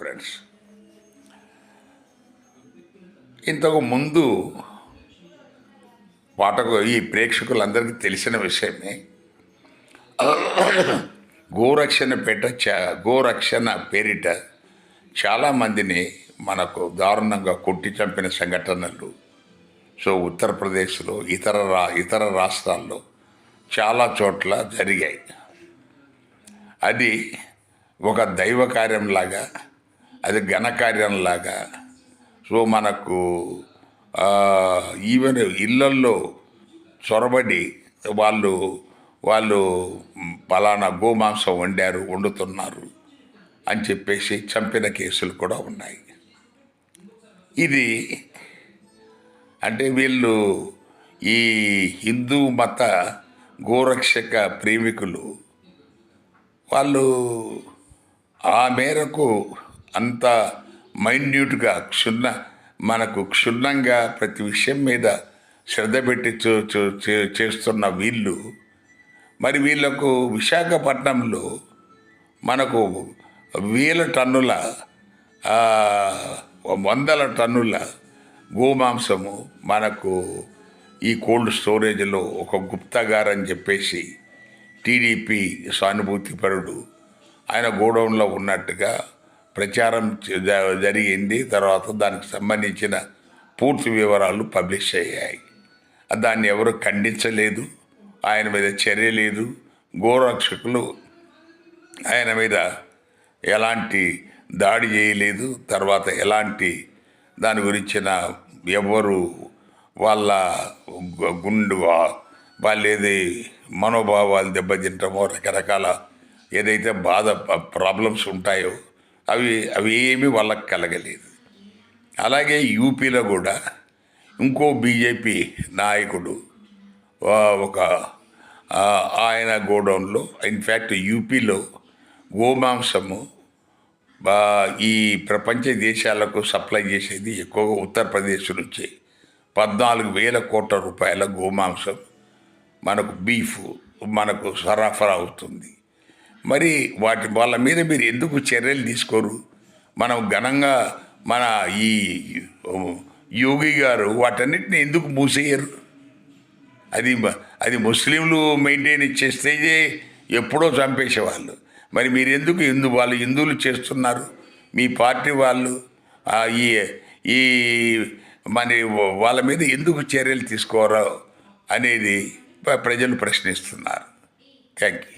Friends. ఇంతకు ముందు ఈ ప్రేక్షకులందరికీ తెలిసిన విషయమే. గోరక్షణ పేరిట చాలామందిని మనకు దారుణంగా కొట్టి చంపిన సంఘటనలు ఉత్తరప్రదేశ్లో ఇతర రాష్ట్రాల్లో చాలా చోట్ల జరిగాయి. అది ఒక దైవ కార్యంలాగా, అది ఘనకార్యంలాగా. మనకు ఈవెన్ ఇళ్ళల్లో చొరబడి వాళ్ళు పలానా గోమాంసం వండుతున్నారు అని చెప్పేసి చంపిన కేసులు కూడా ఉన్నాయి. ఇది అంటే వీళ్ళు ఈ హిందూ మత గోరక్షక ప్రేమికులు వాళ్ళు ఆ మేరకు అంత మైన్యూట్గా మనకు క్షుణ్ణంగా ప్రతి విషయం మీద శ్రద్ధ పెట్టి చేస్తున్న వీళ్ళు మరి వీళ్ళకు విశాఖపట్నంలో మనకు వందల టన్నుల గోమాంసము మనకు ఈ కోల్డ్ స్టోరేజ్లో ఒక గుప్తా గారు అని చెప్పేసి టీడీపీ సానుభూతిపరుడు ఆయన గోడౌన్లో ఉన్నట్టుగా ప్రచారం జరిగింది. తర్వాత దానికి సంబంధించిన పూర్తి వివరాలు పబ్లిష్ అయ్యాయి. దాన్ని ఎవరు ఖండించలేదు, ఆయన మీద చర్య లేదు. గోరక్షకులు ఆయన మీద ఎలాంటి దాడి చేయలేదు. తర్వాత ఎలాంటి దాని గురించిన ఎవరు వాళ్ళ ఏది మనోభావాలు దెబ్బతింటామో రకరకాల ఏదైతే ప్రాబ్లమ్స్ ఉంటాయో అవి ఏమీ వాళ్ళకి కలగలేదు. అలాగే యూపీలో కూడా ఇంకో బీజేపీ నాయకుడు ఆయన గోడౌన్లో, ఇన్ఫ్యాక్ట్ యూపీలో గోమాంసము ఈ ప్రపంచ దేశాలకు సప్లై చేసేది ఎక్కువగా ఉత్తరప్రదేశ్ నుంచి 14,000 కోట్ల రూపాయల గోమాంసం మనకు బీఫ్ మనకు సరఫరా అవుతుంది. మరి వాళ్ళ మీద మీరు ఎందుకు చర్యలు తీసుకోరు? మనం ఘనంగా మన ఈ యోగి గారు వాటన్నిటిని ఎందుకు మూసేయరు? అది ముస్లింలు మెయింటైన్ చేస్తే ఎప్పుడో చంపేసేవాళ్ళు. మరి మీరు ఎందుకు హిందువులు చేస్తున్నారు? మీ పార్టీ వాళ్ళు ఈ మరి వాళ్ళ మీద ఎందుకు చర్యలు తీసుకోరో అనేది ప్రజలు ప్రశ్నిస్తున్నారు. Thank you.